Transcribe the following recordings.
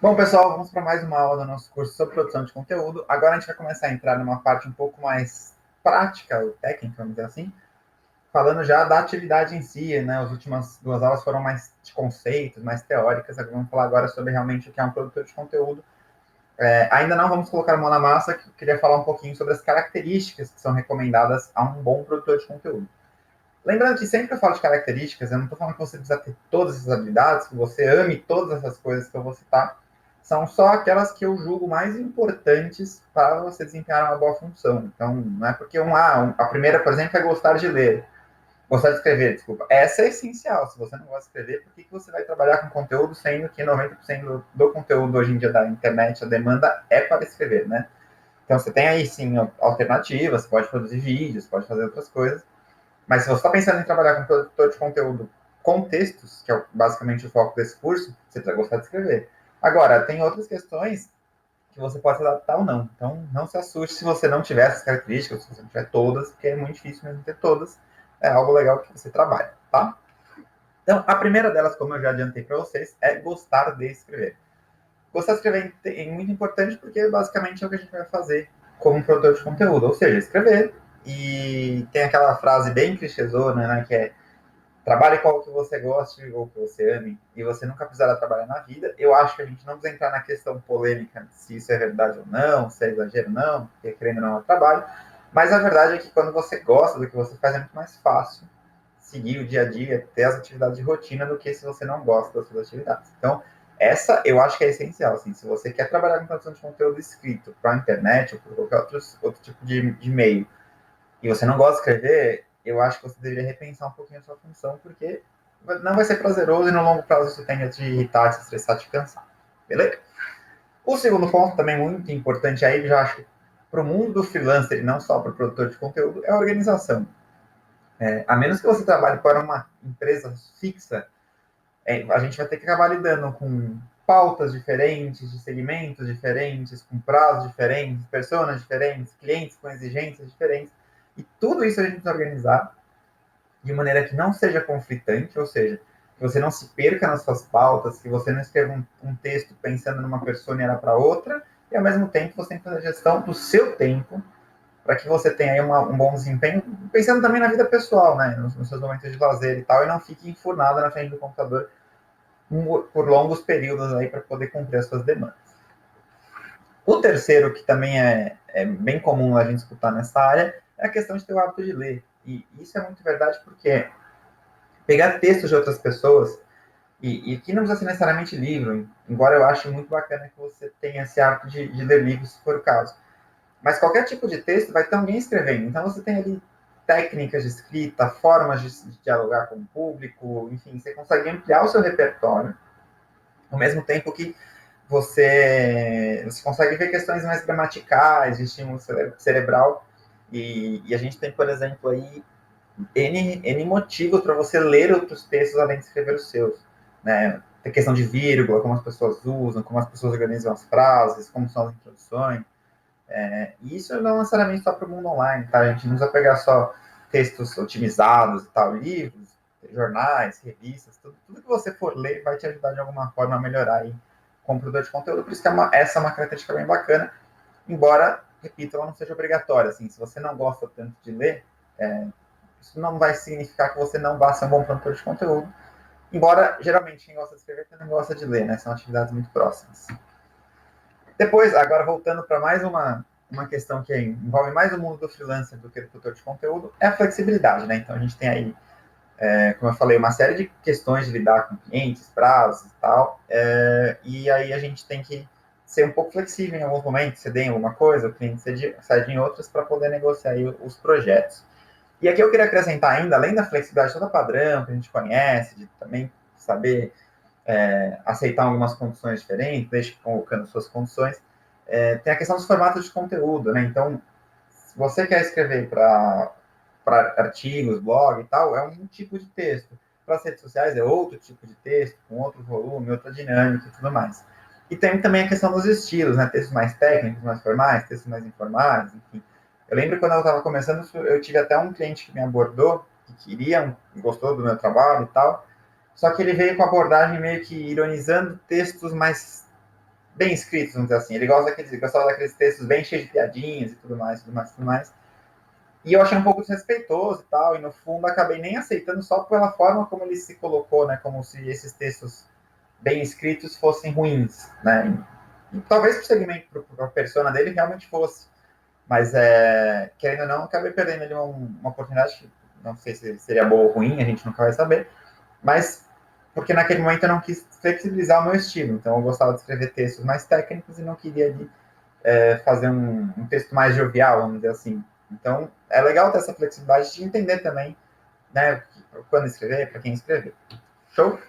Bom, pessoal, vamos para mais uma aula do nosso curso sobre produção de conteúdo. Agora a gente vai começar a entrar numa parte um pouco mais prática, ou técnica, vamos dizer assim, falando já da atividade em si, né? As últimas duas aulas foram mais de conceitos, mais teóricas. Vamos falar agora sobre realmente o que é um produtor de conteúdo. Ainda não vamos colocar a mão na massa, que eu queria falar um pouquinho sobre as características que são recomendadas a um bom produtor de conteúdo. Lembrando que sempre que eu falo de características, eu não estou falando que você precisa ter todas essas habilidades, que você ame todas essas coisas que eu vou citar. São só aquelas que eu julgo mais importantes para você desempenhar uma boa função. Então, não é porque a primeira, por exemplo, é gostar de ler. Gostar de escrever, desculpa. Essa é essencial. Se você não gosta de escrever, por que você vai trabalhar com conteúdo, sendo que 90% do conteúdo hoje em dia da internet, a demanda é para escrever, né? Então, você tem aí, sim, alternativas, você pode produzir vídeos, pode fazer outras coisas. Mas se você está pensando em trabalhar com produtor de conteúdo com textos, que é basicamente o foco desse curso, você vai gostar de escrever. Agora, tem outras questões que você pode se adaptar ou não. Então, não se assuste se você não tiver essas características, se você não tiver todas, porque é muito difícil mesmo ter todas. É algo legal que você trabalha, tá? Então, a primeira delas, como eu já adiantei para vocês, é gostar de escrever. Gostar de escrever é muito importante porque basicamente é o que a gente vai fazer como produtor de conteúdo, ou seja, escrever. E tem aquela frase bem clichêzona, né, que é trabalhe com o que você goste ou que você ame, e você nunca precisará trabalhar na vida. Eu acho que a gente não precisa entrar na questão polêmica se isso é verdade ou não, se é exagero ou não, porque querendo ou não é trabalho, mas a verdade é que quando você gosta do que você faz, é muito mais fácil seguir o dia a dia, ter as atividades de rotina, do que se você não gosta das suas atividades. Então, essa eu acho que é essencial. Assim, se você quer trabalhar com produção de conteúdo escrito para a internet ou por qualquer outro tipo de meio, e você não gosta de escrever, eu acho que você deveria repensar um pouquinho a sua função, porque não vai ser prazeroso e no longo prazo isso tende a te irritar, te estressar, te cansar. Beleza? O segundo ponto, também muito importante aí, já acho que para o mundo do freelancer e não só para o produtor de conteúdo, é a organização. A menos que você trabalhe para uma empresa fixa, a gente vai ter que acabar lidando com pautas diferentes, de segmentos diferentes, com prazos diferentes, pessoas diferentes, clientes com exigências diferentes. E tudo isso a gente precisa organizar de maneira que não seja conflitante, ou seja, que você não se perca nas suas pautas, que você não escreva um texto pensando numa pessoa e era para outra, e ao mesmo tempo você tem que fazer a gestão do seu tempo para que você tenha aí um bom desempenho, pensando também na vida pessoal, né, nos seus momentos de lazer e tal, e não fique enfurnado na frente do computador por longos períodos aí para poder cumprir as suas demandas. O terceiro, que também é bem comum a gente escutar nessa área, é a questão de ter o hábito de ler. E isso é muito verdade porque pegar textos de outras pessoas, e aqui não precisa ser necessariamente livro, embora eu ache muito bacana que você tenha esse hábito de ler livros, se for o caso. Mas qualquer tipo de texto vai ter alguém escrevendo. Então você tem ali técnicas de escrita, formas de dialogar com o público, enfim, você consegue ampliar o seu repertório, ao mesmo tempo que você consegue ver questões mais gramaticais, de estímulo cerebral, e a gente tem, por exemplo, aí N motivos para você ler outros textos além de escrever os seus. Né? Tem questão de vírgula, como as pessoas usam, como as pessoas organizam as frases, como são as introduções. E isso não necessariamente só para o mundo online, tá? A gente não precisa pegar só textos otimizados e tal, livros, jornais, revistas, tudo que você for ler vai te ajudar de alguma forma a melhorar aí como produtor de conteúdo. Por isso que essa é uma característica bem bacana, embora, repito, ela não seja obrigatória. Assim, se você não gosta tanto de ler, isso não vai significar que você não vá ser um bom produtor de conteúdo, embora geralmente quem gosta de escrever também gosta de ler, né? São atividades muito próximas. Depois, agora voltando para mais uma questão que envolve mais o mundo do freelancer do que do produtor de conteúdo, é a flexibilidade, né? Então a gente tem aí, como eu falei, uma série de questões de lidar com clientes, prazos e tal, e aí a gente tem que ser um pouco flexível em alguns momentos, ceder em alguma coisa, o cliente cede em outras para poder negociar aí os projetos. E aqui eu queria acrescentar ainda, além da flexibilidade toda padrão, que a gente conhece, de também saber aceitar algumas condições diferentes, desde colocando suas condições, tem a questão dos formatos de conteúdo, né? Então, se você quer escrever para artigos, blog e tal, é um tipo de texto. Para as redes sociais é outro tipo de texto, com outro volume, outra dinâmica e tudo mais. E tem também a questão dos estilos, né? Textos mais técnicos, mais formais, textos mais informais, enfim. Eu lembro quando eu estava começando, eu tive até um cliente que me abordou, que gostou do meu trabalho e tal, só que ele veio com a abordagem meio que ironizando textos mais bem escritos, vamos dizer assim. Ele gostava daqueles textos bem cheios de piadinhas e tudo mais, tudo mais, tudo mais. E eu achei um pouco desrespeitoso e tal, e no fundo acabei nem aceitando só pela forma como ele se colocou, né? Como se esses textos bem escritos fossem ruins, né? E talvez pro segmento, para a persona dele, realmente fosse. Mas, querendo ou não, acabei perdendo ali uma oportunidade que não sei se seria boa ou ruim, a gente nunca vai saber. Mas, porque naquele momento eu não quis flexibilizar o meu estilo. Então, eu gostava de escrever textos mais técnicos e não queria ali fazer um texto mais jovial, vamos dizer assim. Então, é legal ter essa flexibilidade de entender também, né, quando escrever, para quem escrever. Show?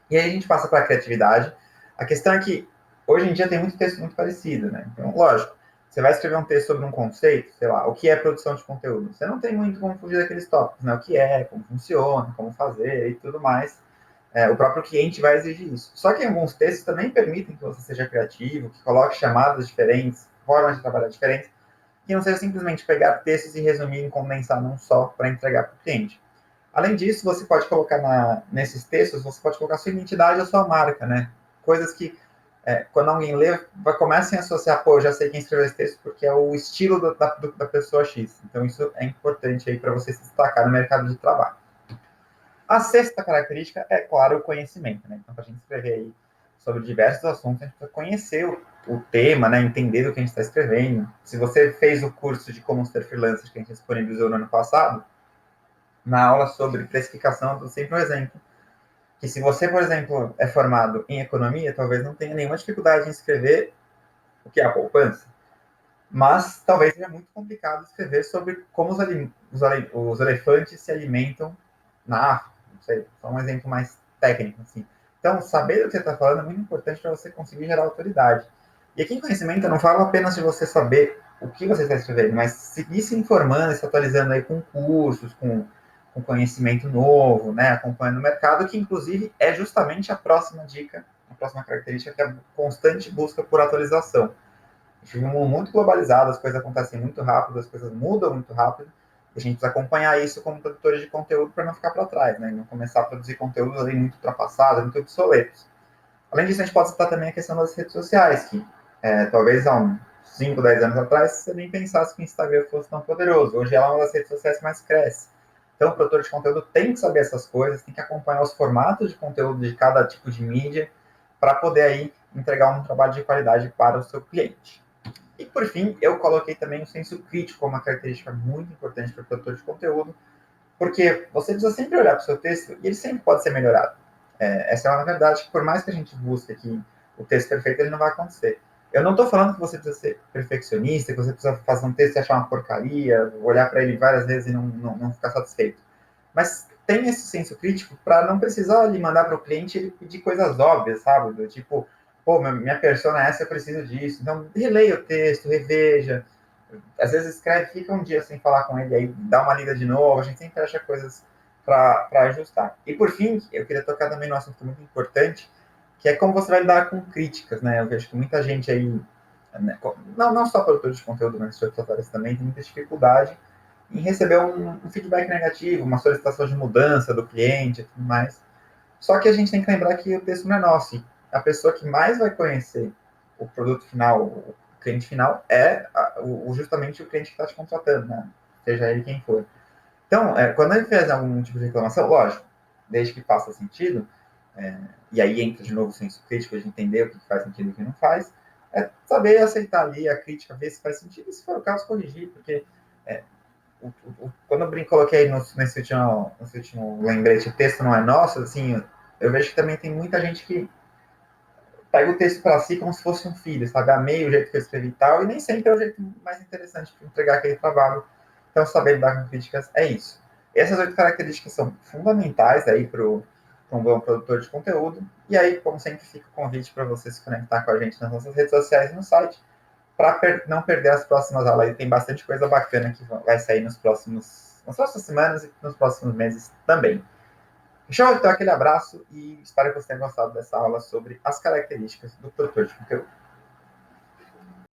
E aí a gente passa para a criatividade. A questão é que hoje em dia tem muito texto muito parecido, né? Então, lógico, você vai escrever um texto sobre um conceito, sei lá, o que é produção de conteúdo. Você não tem muito como fugir daqueles tópicos, né? O que é, como funciona, como fazer e tudo mais. O próprio cliente vai exigir isso. Só que alguns textos também permitem que você seja criativo, que coloque chamadas diferentes, formas de trabalhar diferentes, que não seja simplesmente pegar textos e resumir e condensar num só para entregar para o cliente. Além disso, você pode colocar nesses textos, você pode colocar sua identidade ou sua marca, né? Coisas que, quando alguém lê, comecem a associar, pô, eu já sei quem escreveu esse texto porque é o estilo da pessoa X. Então, isso é importante aí para você se destacar no mercado de trabalho. A sexta característica é, claro, o conhecimento, né? Então, para a gente escrever aí sobre diversos assuntos, a gente precisa conhecer o tema, né? Entender do que a gente está escrevendo. Se você fez o curso de como ser freelancer que a gente disponibilizou no ano passado, na aula sobre precificação, eu dou sempre um exemplo. Que se você, por exemplo, é formado em economia, talvez não tenha nenhuma dificuldade em escrever o que é a poupança. Mas talvez seja muito complicado escrever sobre como os elefantes se alimentam na África. Não sei, só um exemplo mais técnico, assim. Então, saber do que você está falando é muito importante para você conseguir gerar autoridade. E aqui em conhecimento, eu não falo apenas de você saber o que você está escrevendo, mas seguir se informando, se atualizando aí com cursos, com conhecimento novo, né, acompanhando o mercado, que inclusive é justamente a próxima dica, a próxima característica, que é a constante busca por atualização. A gente vive um mundo muito globalizado, as coisas acontecem muito rápido, as coisas mudam muito rápido, e a gente precisa acompanhar isso como produtores de conteúdo para não ficar para trás, né, e não começar a produzir conteúdos ali muito ultrapassados, muito obsoletos. Além disso, a gente pode citar também a questão das redes sociais, que talvez há uns 5, 10 anos atrás você nem pensasse que o Instagram fosse tão poderoso. Hoje ela é uma das redes sociais que mais cresce. Então, o produtor de conteúdo tem que saber essas coisas, tem que acompanhar os formatos de conteúdo de cada tipo de mídia para poder aí entregar um trabalho de qualidade para o seu cliente. E, por fim, eu coloquei também o senso crítico como uma característica muito importante para o produtor de conteúdo, porque você precisa sempre olhar para o seu texto e ele sempre pode ser melhorado. Essa é uma verdade que, por mais que a gente busque aqui o texto perfeito, ele não vai acontecer. Eu não estou falando que você precisa ser perfeccionista, que você precisa fazer um texto e achar uma porcaria, olhar para ele várias vezes e não ficar satisfeito. Mas tem esse senso crítico para não precisar ali mandar para o cliente ele pedir coisas óbvias, sabe? Do tipo, pô, minha persona é essa, eu preciso disso. Então, releia o texto, reveja. Às vezes escreve, fica um dia sem falar com ele, aí dá uma lida de novo, a gente sempre acha coisas para ajustar. E por fim, eu queria tocar também num assunto muito importante, que é como você vai lidar com críticas, né? Eu vejo que muita gente aí, né, não só produtores de conteúdo, mas outras também, tem muita dificuldade em receber um feedback negativo, uma solicitação de mudança do cliente e tudo mais. Só que a gente tem que lembrar que o texto não é nosso. E a pessoa que mais vai conhecer o produto final, o cliente final, é justamente o cliente que está te contratando, né? Seja ele quem for. Então, quando ele fez algum tipo de reclamação, lógico, desde que faça sentido, e aí entra de novo o senso crítico de entender o que faz sentido e o que não faz, é saber aceitar ali a crítica, ver se faz sentido e, se for o caso, corrigir, porque quando eu coloquei nesse último lembrete, o texto não é nosso, assim, eu vejo que também tem muita gente que pega o texto para si como se fosse um filho, sabe? Amei o jeito que eu escrevi e tal, e nem sempre é o jeito mais interessante para entregar aquele trabalho. Então, saber lidar com críticas é isso. Essas 8 características são fundamentais aí para um bom produtor de conteúdo. E aí, como sempre, fica o convite para você se conectar com a gente nas nossas redes sociais e no site, para não perder as próximas aulas. Tem bastante coisa bacana que vai sair nas próximas semanas e nos próximos meses também. Fechou? Então, aquele abraço e espero que você tenha gostado dessa aula sobre as características do produtor de conteúdo.